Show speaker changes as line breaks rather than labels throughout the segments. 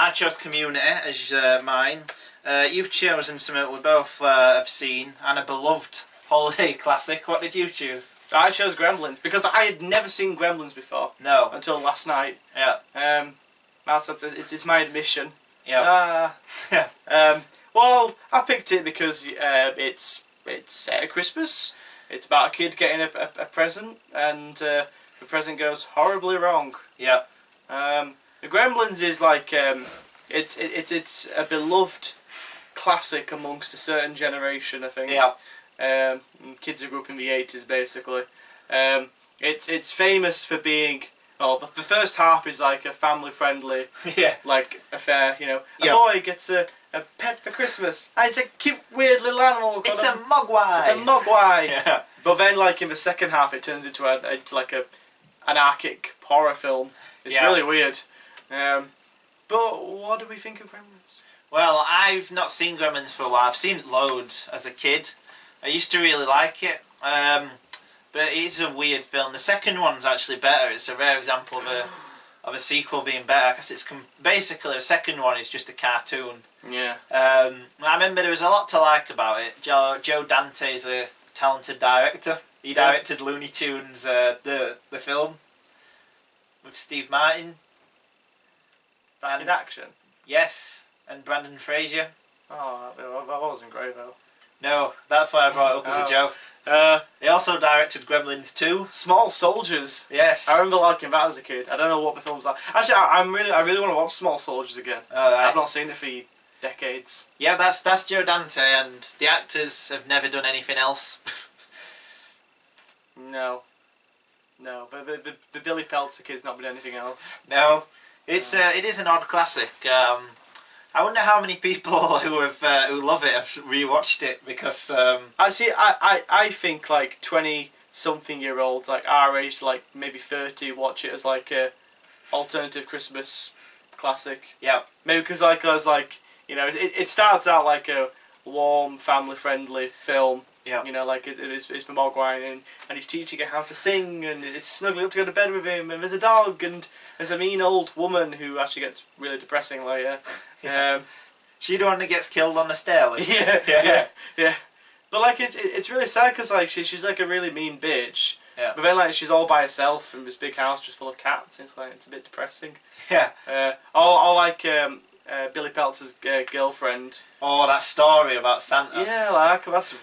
I chose Community as mine. You've chosen something we both have seen, and a beloved holiday classic. What did you choose?
I chose Gremlins because I had never seen Gremlins before.
No.
Until last night.
Yeah.
It's my admission.
Yeah.
Well, I picked it because it's set at Christmas. It's about a kid getting a present, and the present goes horribly wrong.
Yeah.
The Gremlins is like it's a beloved classic amongst a certain generation, I think.
Yeah.
Kids who grew up in the 80s, basically. It's famous for being. Well, the first half is like a family-friendly, like affair. You know, a boy gets a pet for Christmas. And it's a cute, weird little animal.
It's a mogwai.
It's a mogwai.
Yeah.
But then, like in the second half, it turns into like an anarchic horror film. It's really weird. But what do we think of Gremlins?
Well, I've not seen Gremlins for a while. I've seen it loads as a kid. I used to really like it. But it is a weird film. The second one's actually better. It's a rare example of a sequel being better, because it's basically the second one is just a cartoon.
Yeah.
I remember there was a lot to like about it. Joe Dante is a talented director. He directed Looney Tunes, the film with Steve Martin.
Back in action.
Yes, and Brandon Fraser.
Oh, that wasn't great though.
No, that's why I brought it up as a joke. He also directed Gremlins 2.
Small Soldiers.
Yes.
I remember liking that as a kid. I don't know what the film's like. Actually, I really want to watch Small Soldiers again.
Right.
I've not seen it for decades.
Yeah, that's Joe Dante, and the actors have never done anything else.
No. The Billy Peltzer kid's not been anything else.
No. It is an odd classic. I wonder how many people who love it have rewatched it, because
I think like 20-something-year-olds, like our age, like maybe 30, watch it as like a alternative Christmas classic.
Yeah.
Maybe because you know, it starts out like a warm, family-friendly film.
Yeah.
You know, like it's for Mogwai, and he's teaching her how to sing, and it's snuggling up to go to bed with him, and there's a dog, and there's a mean old woman who actually gets really depressing later.
Yeah. She the one that gets killed on the stair lift.
Yeah. But like it's really sad, because like she's like a really mean bitch.
Yeah.
But then like she's all by herself in this big house just full of cats. It's like it's a bit depressing.
Yeah.
Or like Billy Peltzer's girlfriend.
Oh, that story about Santa.
Yeah, like that's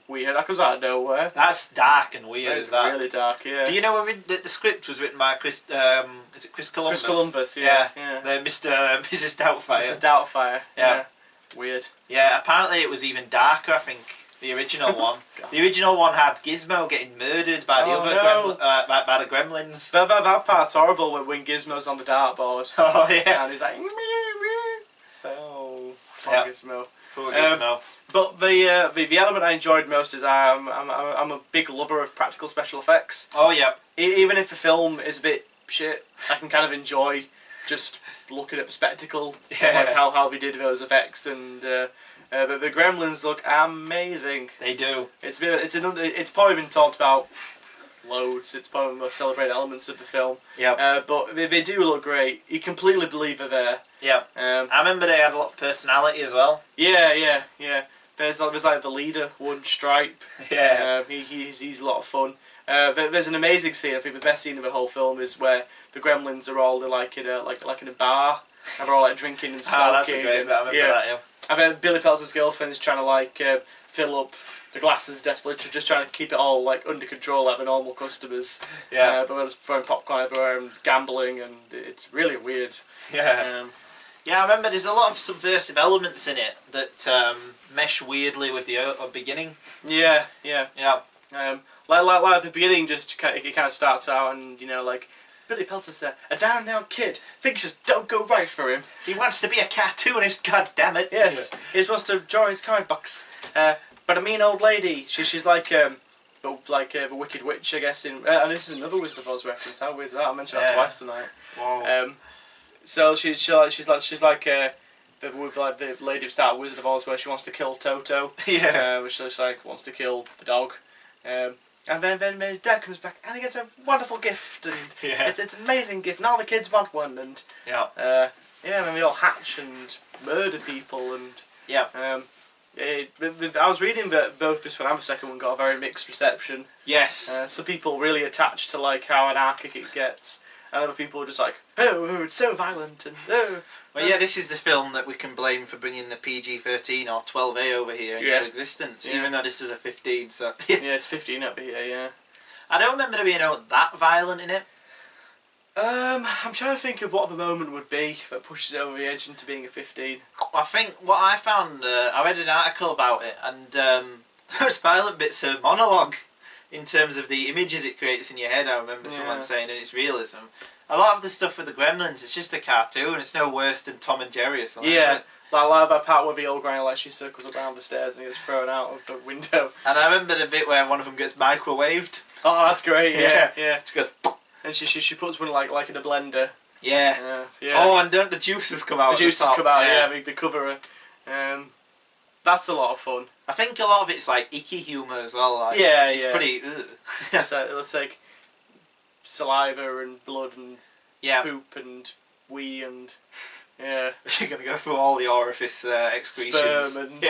weird. That comes out of nowhere.
That's dark and weird. Is that
really dark? Yeah.
Do you know the script was written by Chris? Is it Chris Columbus?
Chris Columbus. Yeah.
The Mrs. Doubtfire.
Mrs. Doubtfire. Yeah. Weird.
Yeah. Apparently, it was even darker. I think the original one. The original one had Gizmo getting murdered by by the Gremlins.
That part's horrible when Gizmo's on the dartboard.
Oh yeah.
And he's like, so poor Gizmo.
Poor Gizmo.
But the element I enjoyed most is I'm a big lover of practical special effects.
Oh yeah.
Even if the film is a bit shit, I can kind of enjoy just looking at the spectacle, like how they did those effects, and but the Gremlins look amazing.
They do.
It's probably been talked about loads. It's probably one of the most celebrated elements of the film.
Yeah.
But they do look great. You completely believe they're there.
Yeah. I remember they had a lot of personality as well.
Yeah. There's like the leader, One Stripe.
Yeah.
He's a lot of fun. There's an amazing scene. I think the best scene of the whole film is where the Gremlins are all like in a bar, and they're all like drinking and smoking.
Oh, that's a great bit. I remember that. Yeah.
And then Billy Peltzer's girlfriend is trying to like fill up the glasses desperately, just trying to keep it all like under control like the normal customers.
Yeah.
But they're just throwing popcorn everywhere and gambling, and it's really weird.
Yeah. Yeah, I remember there's a lot of subversive elements in it that mesh weirdly with the beginning. Yeah.
Like the beginning, just it kind of starts out, and you know, like Billy Peltzer's a down and out kid. Things just don't go right for him.
He wants to be a cartoonist. God damn it!
Yes, he supposed to draw his comic books. But a mean old lady. She's like the Wicked Witch, I guess. And this is another Wizard of Oz reference. How weird is that? I mentioned that twice tonight.
Wow.
So she's like the lady who started Wizard of Oz, where she wants to kill Toto.
Yeah.
Which she like wants to kill the dog. And then his dad comes back and he gets a wonderful gift, and it's an amazing gift, and all the kids want one, and Yeah, and they all hatch and murder people and...
Yeah.
I was reading that both this one and the second one got a very mixed reception.
Yes.
Some people really attached to like how anarchic it gets, and other people were just like, oh, it's so violent and oh.
Well, yeah, this is the film that we can blame for bringing the PG-13 or 12A over here into existence, even though this is a 15. So
yeah, it's 15 over here. Yeah.
I don't remember there being that violent in it.
I'm trying to think of what the moment would be that pushes it over the edge into being a 15.
I think what I found, I read an article about it, and those violent bits are monologue in terms of the images it creates in your head. I remember someone saying, and its realism. A lot of the stuff with the Gremlins, it's just a cartoon. It's no worse than Tom and Jerry or something.
Yeah, like that part where the old granny actually circles around the stairs and gets thrown out of the window.
And I remember the bit where one of them gets microwaved.
Oh, that's great. Yeah.
She goes.
And she puts one like in a blender.
Yeah. Oh, and don't the juices come out?
The juices come out. Yeah, they cover her. That's a lot of fun.
I think a lot of it's like icky humour as well. Like, it's pretty.
It's like saliva and blood and poop and wee and you're
gonna go through all the orifice excretions.
Sperm and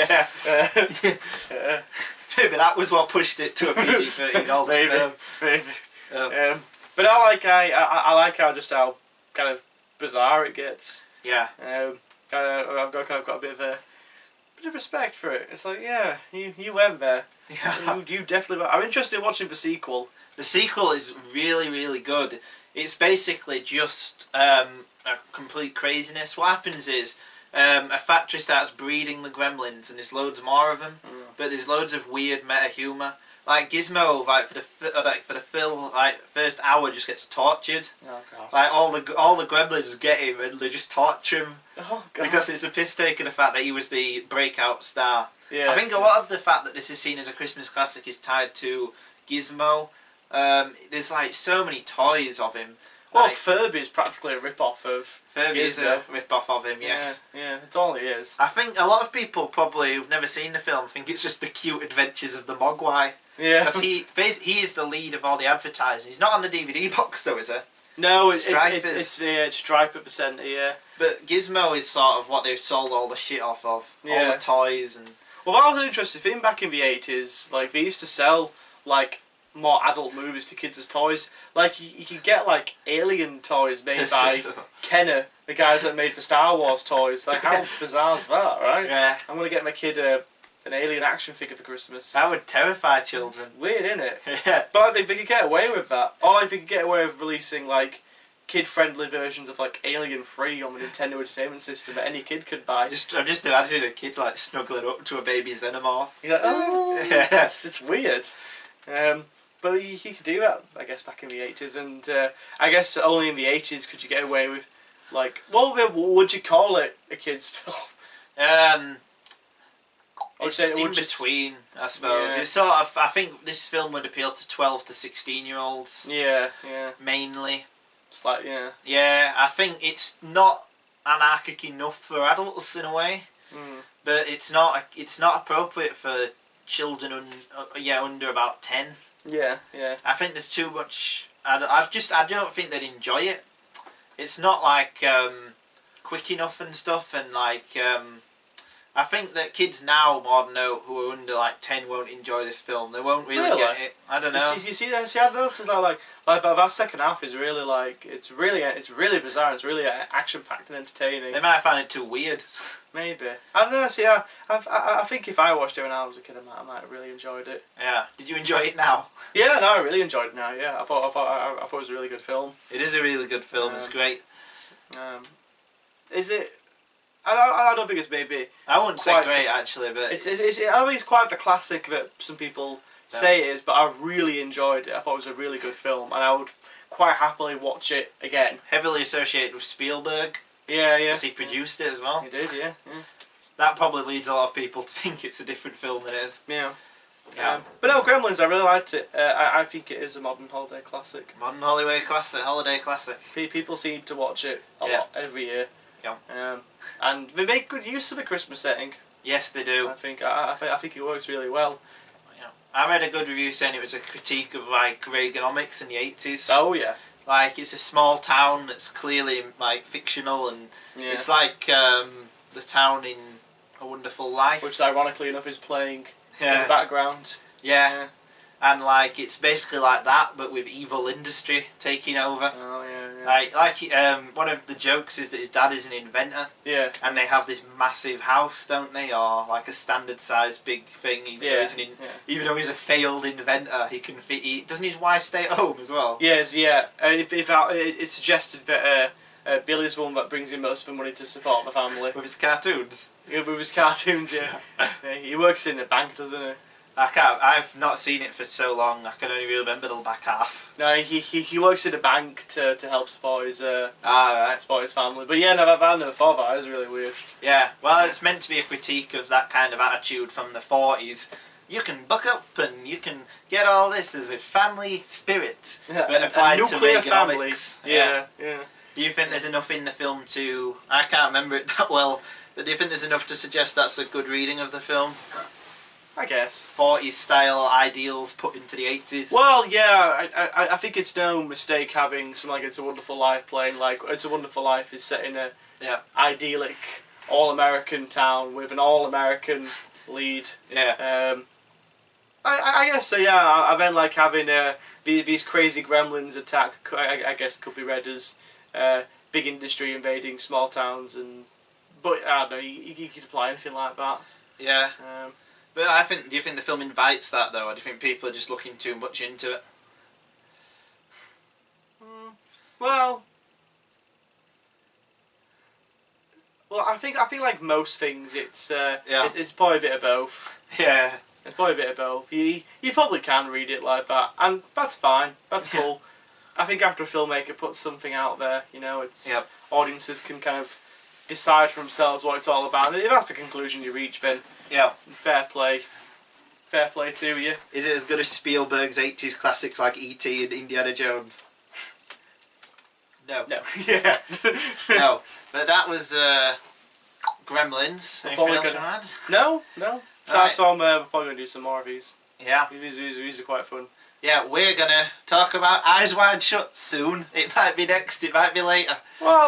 Maybe that was what pushed it to a PG-13. All the
maybe. But I like how kind of bizarre it gets.
Yeah.
I've got a bit of respect for it. It's like, yeah, you went there.
Yeah.
You definitely went. I'm interested in watching the sequel.
The sequel is really, really good. It's basically just a complete craziness. What happens is a factory starts breeding the gremlins, and there's loads more of them. But there's loads of weird meta humour. Like Gizmo, like for the first hour, just gets tortured.
Oh god!
Like all the gremlins get him, and they just torture him.
Oh god!
Because it's a piss take of the fact that he was the breakout star.
Yeah.
I think a lot of the fact that this is seen as a Christmas classic is tied to Gizmo. There's like so many toys of him.
Well,
like,
Furby is practically a rip-off of
Furby is a rip-off of him, yes.
Yeah, it's all it is.
I think a lot of people probably who've never seen the film think it's just the cute adventures of the Mogwai.
Yeah.
Because he is the lead of all the advertising. He's not on the DVD box though, is he?
No, it's Stripe at the centre, yeah.
But Gizmo is sort of what they've sold all the shit off of. Yeah. All the toys and...
Well, that was an interesting thing back in the 80s. Like, they used to sell, like, more adult movies to kids as toys. Like, you could get, like, alien toys made by Kenner, the guys that made the Star Wars toys. Like, how bizarre is that, right?
Yeah.
I'm going to get my kid an alien action figure for Christmas.
That would terrify children.
Weird, isn't it?
Yeah.
But I think they could get away with that. Or if they could get away with releasing, like, kid-friendly versions of, like, Alien 3 on the Nintendo Entertainment System that any kid could buy.
I'm just imagining a kid, like, snuggling up to a baby xenomorph.
You're like, oh,
yeah.
It's weird. But you could do that, I guess, back in the 80s. And I guess only in the 80s could you get away with, like, what would you call it, a kid's film?
It's in between, I suppose. Yeah. It's sort of, I think this film would appeal to 12 to 16-year-olds.
Yeah.
Mainly.
It's like, yeah.
Yeah, I think it's not anarchic enough for adults in a way. But it's not appropriate for children under about 10.
Yeah.
I think there's too much. I don't think they'd enjoy it. It's not like quick enough and stuff, and like I think that kids now more than who are under like 10 won't enjoy this film. They won't really get it. I don't know.
You see, I've noticed that like that second half is really like it's really bizarre. It's really action packed and entertaining.
They might find it too weird.
Maybe. I don't know. See, I think if I watched it when I was a kid, I might have really enjoyed it.
Yeah. Did you enjoy it now?
Yeah, no, I really enjoyed it now. Yeah, I thought it was a really good film.
It is a really good film. It's great.
Is it? I don't think it's maybe.
I wouldn't say great actually, but
I think it's quite the classic that some people say it is. But I really enjoyed it. I thought it was a really good film, and I would quite happily watch it again.
Heavily associated with Spielberg.
Yeah.
Because he produced it as well.
He did, yeah.
That probably leads a lot of people to think it's a different film than it is.
Yeah. But no, Gremlins, I really liked it. I think it is a modern holiday classic.
Modern holiday classic.
People seem to watch it a lot every year.
Yeah.
And they make good use of a Christmas setting.
Yes, they do.
I think it works really well.
Yeah. I read a good review saying it was a critique of like Reaganomics in the 80s.
Oh yeah.
Like, it's a small town that's clearly like fictional, and it's like the town in A Wonderful Life,
which ironically enough is playing in the background.
Yeah. And like it's basically like that, but with evil industry taking over.
Oh yeah.
Like one of the jokes is that his dad is an inventor.
Yeah.
And they have this massive house, don't they, or like a standard-sized big thing. Even though he's a failed inventor, he can fit. Doesn't his wife stay at home as well?
Yes, yeah. It's suggested that Billy's the one that brings in most of the money to support the family
With his cartoons.
Yeah, with his cartoons. Yeah. He works in the bank, doesn't he?
I've not seen it for so long. I can only remember the back half.
No, he works in a bank to help support his support his family. But yeah, no, I never thought that. It was really weird.
Yeah, well, it's meant to be a critique of that kind of attitude from the 40s. You can buck up and you can get all this as with family spirit, but applied to Reaganomics.
Yeah.
Do you think there's enough in the film to? I can't remember it that well, but do you think there's enough to suggest that's a good reading of the film?
I guess
40s style ideals put into the 80s.
Well, yeah, I think it's no mistake having something like It's a Wonderful Life playing. Like It's a Wonderful Life is set in a idyllic all-American town with an all-American lead.
Yeah.
I guess so. Yeah, I then like having these crazy gremlins attack. I guess could be read as big industry invading small towns, but I don't know. You could apply anything like that.
Yeah. But do you think the film invites that though, or do you think people are just looking too much into it?
Well, I think like most things, it's probably a bit of both.
Yeah.
It's probably a bit of both. You probably can read it like that, and that's fine. That's cool. I think after a filmmaker puts something out there, audiences can kind of decide for themselves what it's all about. And if that's the conclusion you reach, then fair play. Fair play to you.
Is it as good as Spielberg's 80s classics like E.T. and Indiana Jones? No.
No.
Yeah. No. But that was Gremlins. Anything else you had?
No. So I'm probably going to do some more of these.
Yeah.
These are quite fun.
Yeah, we're going to talk about Eyes Wide Shut soon. It might be next, it might be later.
Well...